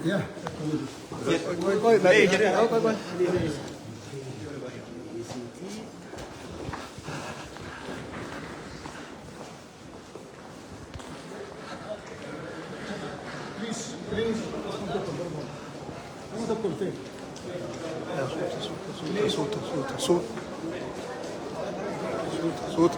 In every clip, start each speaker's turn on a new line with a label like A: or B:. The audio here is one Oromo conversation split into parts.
A: Ya. Please. Vamos a por fe. صوت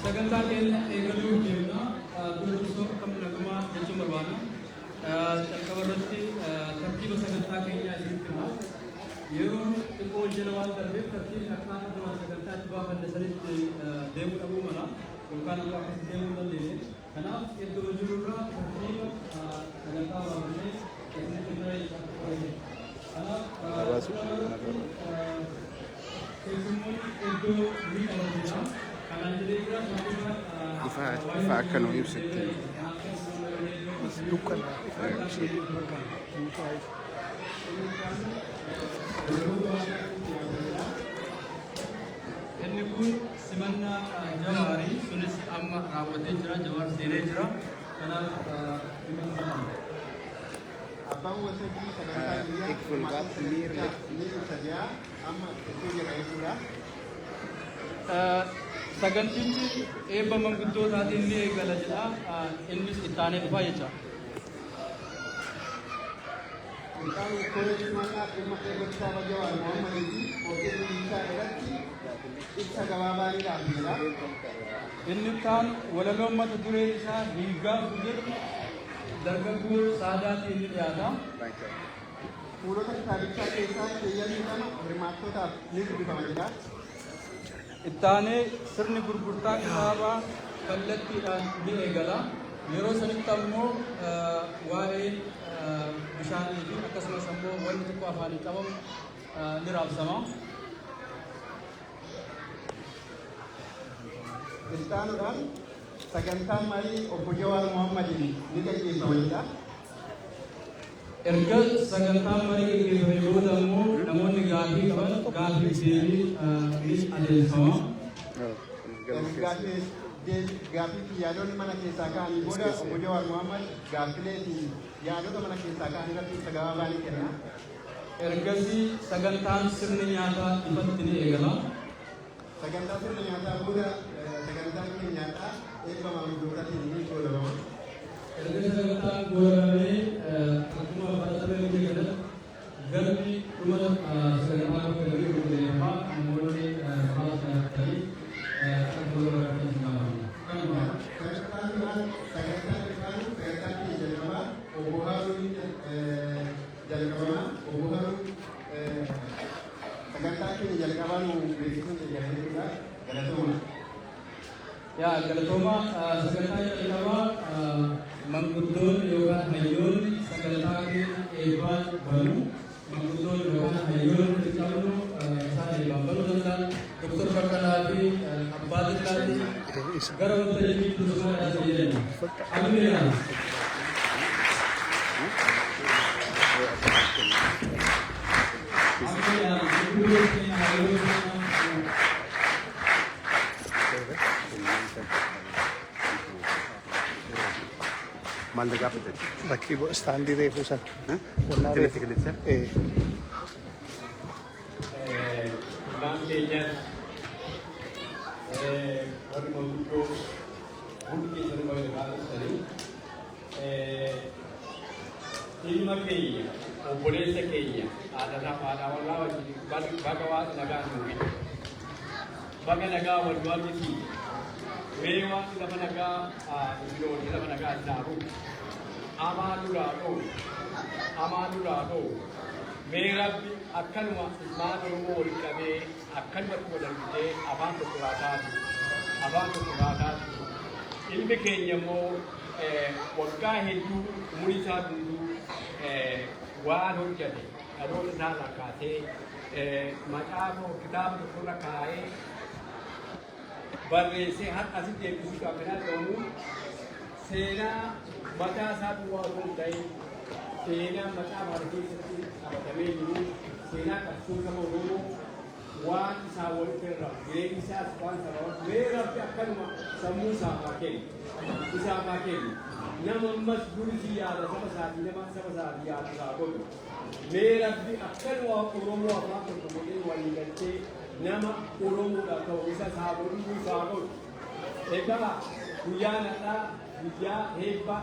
B: sagantaa keenya eegaluu deemna dursoo kam naguma jechuun barbaada calqaba irratti tartiiba sagantaa keenyaa isinitti hima yeroo xiqqoo jala waan darbeef tartiibni akkaan aduma sagantaatti baafanne sanitti deemuu dhabuu mala yookaan ammoo akkasitti deemuu dandeenye kanaaf iddoo jirurraa tartiiba sagantaa baafannee isinitti bira kanaaf keessummoon iddoo ni qabateera ifa akka nu ibsutti Inni kun simannaa Jawaarii sunis amma raawwatee jira. Jawaar seenee jira. Kanaaf
C: Abang wasagi sagantaa guyyaa miira sadiyaa amma iddoo jedhamee jira.
B: sagantichi eebba manguddootatiin ni eegala jedha. Innis ittaanee dhufaa jecha.
C: Kan kolleejjii mannaa dhimma eeggataa Jawaar Mohammadii fi hojjetu isaa irratti ibsa gabaabaa ni dhaabbiidha.
B: Inni kaan walaloon mata duree isaa hiigaa jedhu dargaggoo Saadaatiin ni dhiyaata.
C: Fuulota kitaabichaa keessaa keeyyatni lama hirmaattootaaf ni dubbifama jedha.
B: Ittaanee sirni gurgurtaa kitaabaa kallattiidhaan ni eegala. Yeroo sanitti ammoo waa'ee bishaanii fi akkasumas ammoo wanni tokko afaanii qabamu ni raabsama.
C: Ittaanuudhaan sagantaan marii obbo Jawaar Mohammadiin ni gaggeeffama jedha.
B: Erga sagantaan marii gaggeeffame booda ammoo namoonni gaaffii qaban gaaffii deebii ni adeemsifama.
C: Gaaffii yaadonni mana keessaa ka'anii booda obbo Jawaar Mohammad gaaffilee fi yaadota mana keessaa ka'an irratti ibsa gabaabaa ni kenna.
B: Ergasii sagantaan sirni nyaataa ifatti ni eegala.
C: Sagantaa sirni nyaataa booda sagantaan nyaataa eebba maanguddootatiin ni goolabama.
B: Erga sagantaan goolabamee akkuma baratamee hojii galan galmi dhuma sagantaa goolabamee gurgureeffama. Namoonni haala ta'anii akka goolabamanii ya galatoma sagantaa jalqabaa manguddoonni yookaan hayyoonni sagantaa eebbaan banu manguddoonni yookaan hayyoonni xiqqaabnu isaan eebbaan banuu danda'an Dr. Baqqalaa fi Abbaa Xiqqaatti gara wanta jedhanii turumaa dhaasa jedhani. Amina.
D: Maal gaafate?
A: Bakki istaandii reefuu san.
D: Kilisi kilisa?
E: Maam keenyaan warri manguddoo hundi keessatti baay'ee dhaabbatanii ilma keenya obboleessa keenya haadha warraa wajjin baga waaqa nagaa nuufi baga nagaa wal waaqiti mee waaqni lafa nagaa biloonni lafa nagaa naafu amaa duraa dhoo mee rabbi akkanuma ilmaan Oromoo wal qabee akkanumatti wal argitee afaan tokko raataatu ilmi keenya immoo waggaa hedduu umurii isaa dunduu waan hojjate dhaloota isaa irraa kaasee macaafa kitaaba tokkorra kaa'ee barreessee har'a asitti eebbisuudhaaf kan argamu seenaa mataa isaa duwwaa osoo hin ta'in seenaa macaafa keessatti qabatamee jiru seenaa qabsoo saba Oromoo waan isaa walitti irra jireenyi isaas waan sababa mee rabbi akkanuma sammuu isaafaa kennu nama ammas durisii yaada saba isaatii nama saba isaatii yaada isaa godhu mee rabbi akkanuma Oromoo afaan tokko godhee walii galtee nama Oromoodhaaf ta'u isa isaa godhuu isaa godhu egaa guyyaan har'aa guyyaa heebba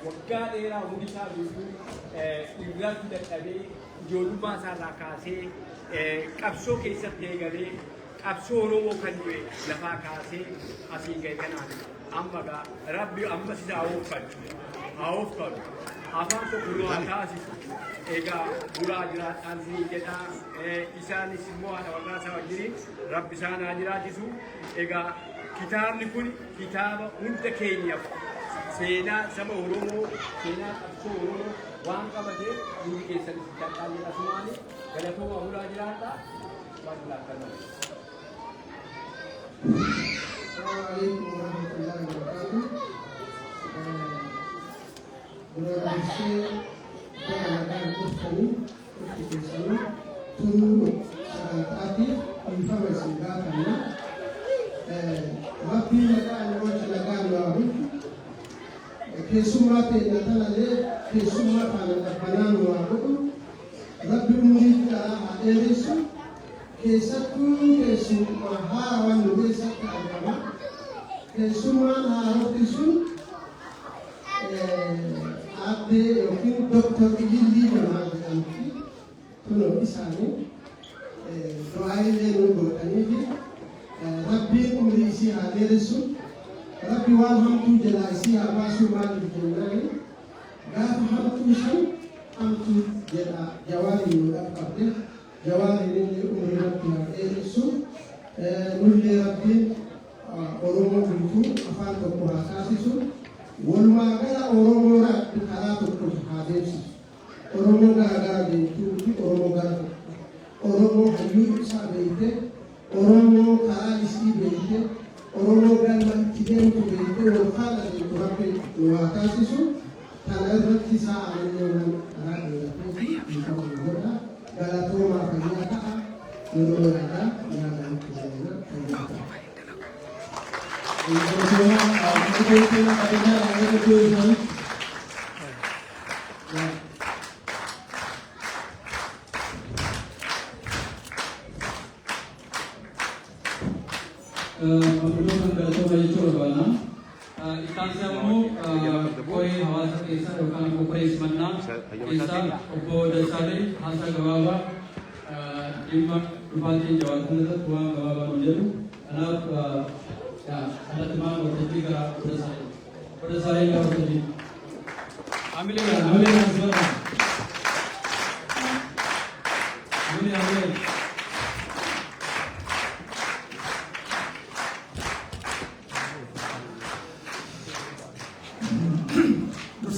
E: waggaa dheeraa umurii isaa guutuu irratti dadhabee ijoollummaa isaarraa kaasee qabsoo keessatti eegalee qabsoo Oromoo kan du'e lafaa kaasee asii ga'e kanaan amma gaa rabbi ammas isa haa ooffattu afaan tokko nu haa taasisu egaa buraa jiraadhaan siin jedhaa isaanis immoo haadha warraa isaa wajjin rabbi isaan haa jiraachisu egaa kitaabni kun kitaaba hunda keenyaaf seenaa saba Oromoo seenaa qabsoo Oromoo waan qabateef hundi keessatti dadhabbii asumaani galatooma buraa jiraadhaa waan laattanaa.
F: Assalamualaikum warahmatullahi wabarakatuh.
C: Berarti akan terus turun saat informasi karena Rabbi lagaan wajah lagaan waru kesumate natalale kesumata natapanan waru Rabbi murid aderesu kesatu kesumahawan nuesaka agama kesuman harotisun ade mungkin dokter gigi mengajarkan tuh isani doain nunggu ini Rabbi umrisi haderesu Rabbi wal hamtu jelasi abasu mal jenani gaf hamtu sun hamtu jela jawari nunggu kapte jawari ini umri Rabbi haderesu nulle Rabbi oromo bintu afan kokurasasi sun Walma gara oromo rak kala to hadis oromo gara bintu oromo gara oromo hayu isa beite oromo kala isi beite oromo galma kiden to beite wo kala de turape wa kasisu tanara kisa amenyo ara de ko gora gala to ma kanya ta nuru ada ya dan kizena
B: Menurut Dato' Major Bana, itansiamu koi hawasa kesa rokan ko praise manna kesa upo dasare hasa gawawa imma upati jawatan tuwa gawawa menjeru anak ada teman berjanji kara udah saya nggak berjanji ambilin semua ambilin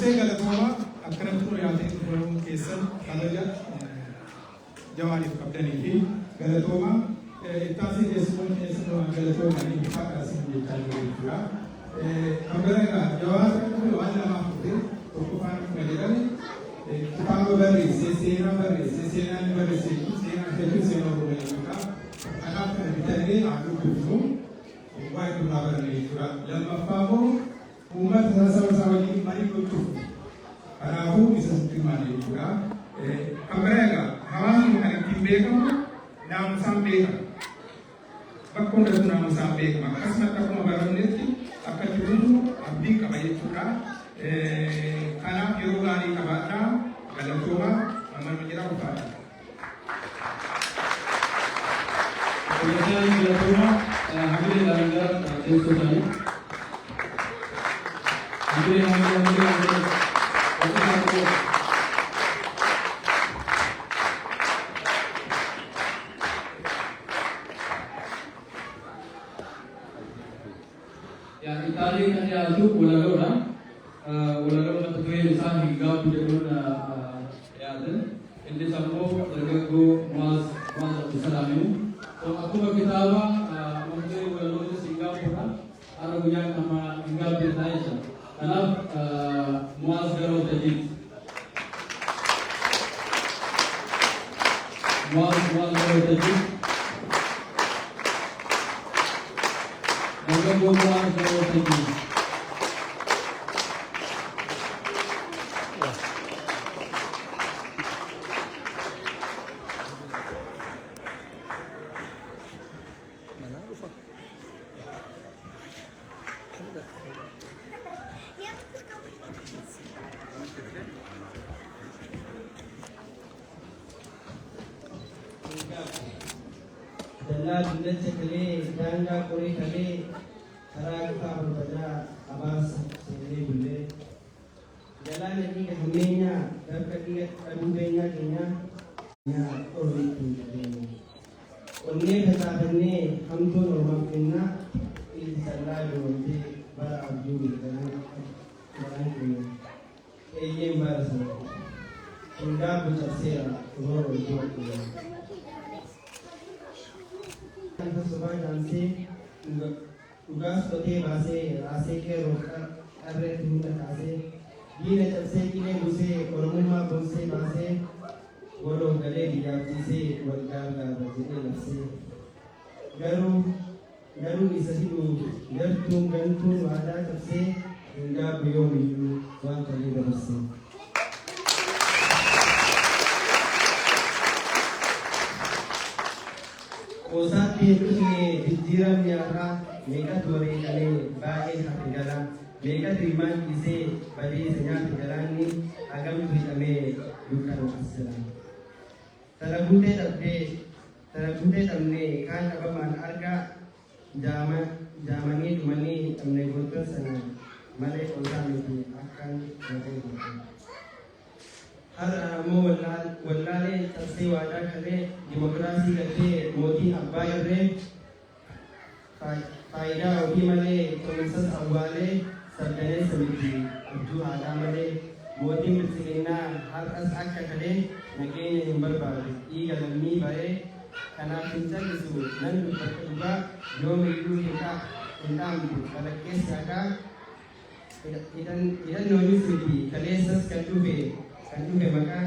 F: Saya kalau tua akan tu yang ada itu kesan kalau ya jawab itu kapten ini kalau tua itasi semua kalau tua ini kita kasih di channel itu lah. Kamera jawab itu ada apa tu? Okupan kamera ni kita beri sesena boleh juga. Anak kita ini aku tu, baik tu lah beri juga. Jangan apa umat sama-sama ini mari betul. Karena aku bisa terima juga. Kamera hawan yang timbeka, nam sampaikan. Bakon dah nam sampaikan. Kasmat aku mabaran nanti akan turun abdi kabai juga. Karena kirugani kabata, kalau cuma aman menjadi apa?
B: Kemudian bila cuma hadir dalam dalam Ambil. Ya Itali kan ya itu ulaga untuk bisa hingga pun ya ada. Ini semua terganggu mas Islami. So aku berkitawa mungkin ulaga Singapura ada punya nama hingga Indonesia. Karena muas garo tadi, muas garo tadi, Naga muas garo tadi.
G: Adalah benda cekali dan kuri kali cara kita berbaca abas sendiri boleh. Jalan ini kehaminya dan kaki adubenya kenya nya orang itu jadi. Onne kata benne हम तो normal kena ini salah doa bara abdul dan orang kena. Ini bahasa. Sudah bercakap orang itu. Kita semua nanti tugas seperti bahasa ke roka, ada tujuan bahasa diina cabsee diinee busee oromummaa boonsee baasee waloo galee biyyaafisee wal gaargaara jedhee labsee garuu isa hidhuuf gartuun gantuun waadaa cabsee hin gaabu yoomiyyuu waan kalee dabarsee. Qosaatti hedduun jijjiiramni har'aa meeqatu wareegalee baay'ee hafe galaa meeqatu himaan dhiisee badee isa nyaate galaanni hagamtu hidhamee dukkanu asirraa. Tana guutee dhabnee kaan dhabamaan argaa jaamanii dhumanii dhabnee gootota sana malee qosaa miti akkaan gootee gootee. Har'a ammoo wallaalee cabsee waadaa galee dimokiraasii galtee mootii abbaa irree faayidaa ofii malee kunuunsas awwaalee sabdaneessa miti abjuu haadhaa malee mootiin bilisiginnaa har'as akka galee nageenya hin barbaadu dhiiga lammii baree kanaaf hin callisu nan dubbata dhugaa yoomiyyuu hin dhaamtu kalaqeessi hakaa hidhannoonis miti kaleessas kan dhufe maqaa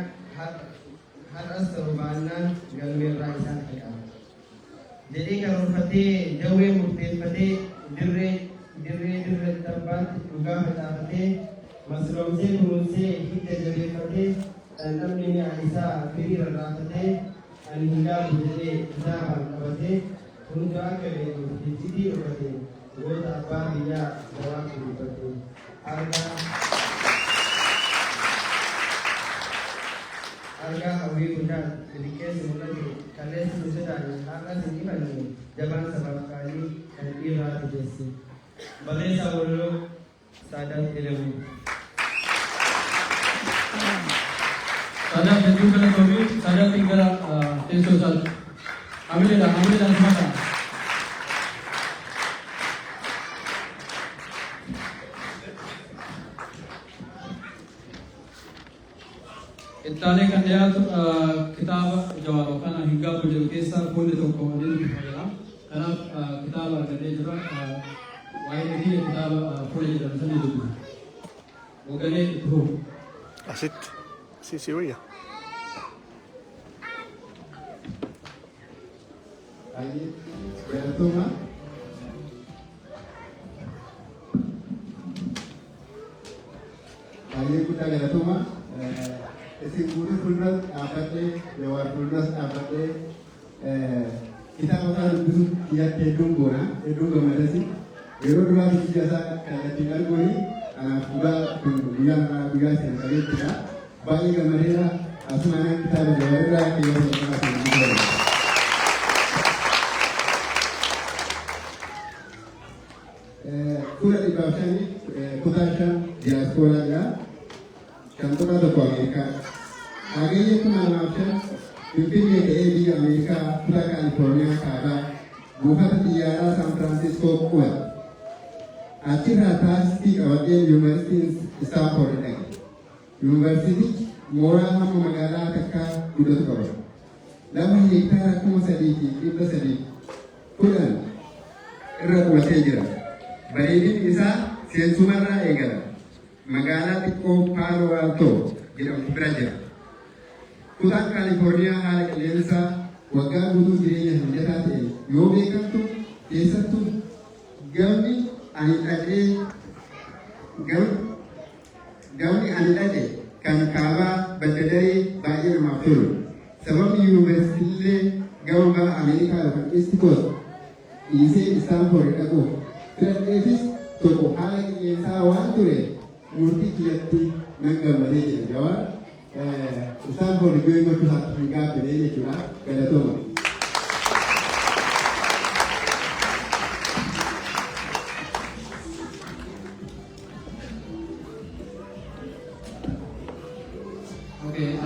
G: har'as ta'uu baannaan galmeerraa isaan dhaqa. Jedhee karoorfatee jawwee murteeffatee dirree darbaatti dhugaa facaafatee masloomsee kunuunsee hidda jabeeffatee dhandhamni mi'a isaa firii rarraafatee ani hin gaabu jedhee kitaabaan qabatee hunda akka beekuuf iccitii dhufate goota abbaa biyyaa gabaa kunuunfate argaa hawwii guddaan xixiqqeessi mul'ate qalleessi nu sodaanne har'as hin dhibanne jabaan sabaaf kaanii kan dhiirraa tujeesse barreessaa walloo Saadaat Elemuu.
B: Saadaat hedduu galatoomii Saadaatiin gara teessoo isaatti hamileedhaan simataa. Ittaalee kan dhiyaatu kitaaba jawaaba kana hin gaafu jedhu keessaa fuulli tokko waliin fayyada. Kanaaf kitaaba argatee jira. Waa'ee biyya kitaaba fuula jedhamu sanii dubbisu. Hoogganee itti fufu.
A: Asitti. Si wayya.
F: Galatuma. Baay'ee guddaa galatuma. Isin guutuu fuulduras dhaabbatee yookaan fuulduras dhaabbatee kitaaba kana dubbisuuf xiyyaatti hedduun goona hedduun gammadasi yeroo duraa biyya isaa kallattiin arguuni kanaaf guyyaa seen qabeettidha baay'ee gammadeera asumaan kitaaba jawaabirraa keewwata fuula dhibbaaf shanii kutaa shan diyaaspooraadha kan kutaa tokko Ameerikaa. Hagayya kuma lamaaf shan Finfinnee ta'ee biyya Ameerikaa kutaa Kaalifoorniyaa kaabaa buufata xiyyaaraa San Firaansiskoo qubata. Achirraa taasisii qabadheen yuunivarsiitiin Istaanfoord dhaqe. Yuunivarsiitichi mooraa hamma magaalaa takkaa guddatu qaba. Lafa heektaara 3,310 irra qubatee jira. Bareedinni isaa seensumarraa eegala. Magaalaa xiqqoo Paalo Aaltoo jedhamtu bira jira. Kutaan Kaalifoorniyaa haala qilleensaa waggaa guutuu jireenya mijataa ta'e yoo beekamtu keessattuu gamni ani dhaqe kan kaabaa badda daree baay'ee namaaf tolu. Sababni yuunivarsiitiillee gama baha Ameerikaa yookaan East Coast dhiisee Istaanfoord dhaquuf filadheefis tokko haala qilleensaa waan ture murtii kiyyatti nan gammadee jedha jawaan. Istaanfoord iddoo hin gochuu isaatti hin gaabbilee jechuudha galatooma.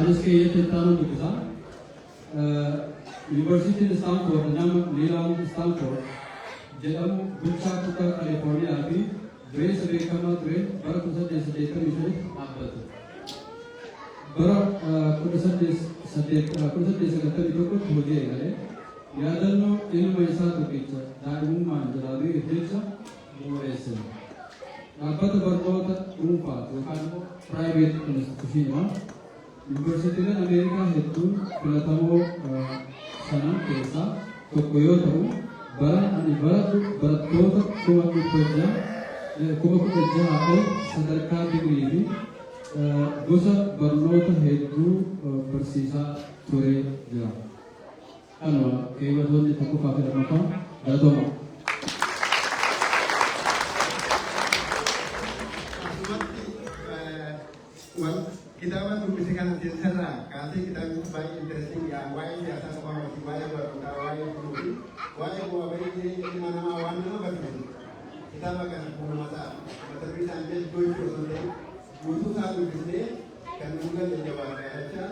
B: Anis keeyyatti ittaanu dubbisa. Yuunivarsiitiin Istaanfoord nama Liilaan Istaanfoord jedhamu bulchaa kutaa Kaalifoorniyaa fi dureessa beekamaa ture bara 1885 dhaabbate. Bara 1891 hojii eegale yaadannoo ilma isaa tokkicha daa'imummaan jiraatee irreecha bu'uureesse. dhaabbata barnoota dhuunfaa yookaan immoo piraayiveet instituushinii yuunivarsiitiileen Ameerikaa hedduun filatamoo sana keessaa tokko yoo ta'u, bara ani baradhu barattoota 16,000 ol sadarkaa digrii fi gosa barnoota hedduu barsiisaa turee jira. Kanuma keewwatoonni tokkoffaa fi lammaffaa galatooma.
C: Kitaaba dubbise kana keessarraa kaasee kitaabni baay'ee interesting yaa waa'ee siyaasaa qofaa miti waa'ee barnootaa waa'ee furuufi waa'ee bu'aa bahii jireenya ilma namaa waan nama barsiisu kitaaba kana kunumataa mata duree isaan jedhu gochuu osoo ta'e guutuu isaa dubbisnee kan nu galle jabaadha jecha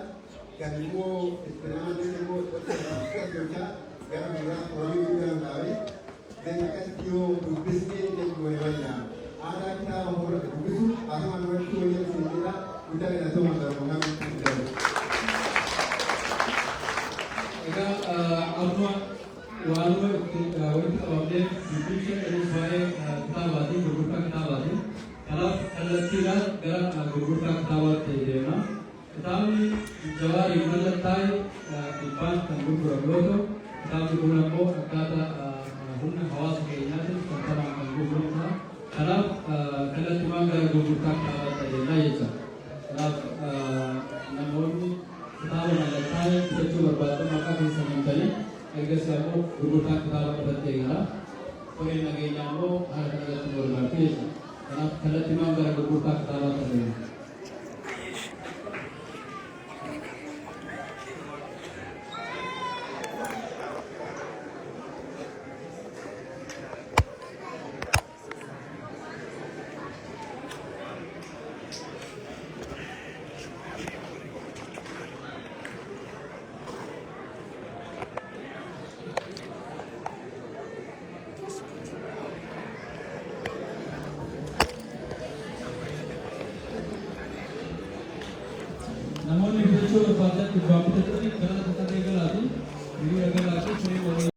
C: kan immoo itti nama immoo gochaa gara biraa horii guddaa dhaabee dan akkasitti yoo dubbisnee jedhu wayii wayyaa aadaa kitaaba hora dubbisu asuma duratti wayii sinidha. Kita tidak tahu masalah mengambil
B: Amma waanuma walitti qabamnee dubbisha jedhuu baay'ee kitaabaati gurgurtaa kitaabaati. Kanaaf kallattiidhaan gara gurgurtaa kitaabaatti deemna. Kitaabni Jawaarii mallattaa'e dhibbaan kan gurguramu yoo ta'u, kitaabni kun ammoo akkaataa humna hawaasa keenyaatiin kan gurguramudha. Kanaaf kallattiidhaan gara gurgurtaa kitaabaatti deemna jecha. Namoonni kitaaba mallattaa'e bitachuu barbaadan maqaa keessan himtanii ergasii ammoo gurgurtaa kitaaba irratti eegala. Qoree nageenyaa ammoo haala kanarratti nu barbaachisa jechuudha. Kanaaf kallattiidhaan gara gurgurtaa kitaabaatti deemna. Namoonni bitachuu barbaadan dhibbaan bitachuu gara tattaafee galaati.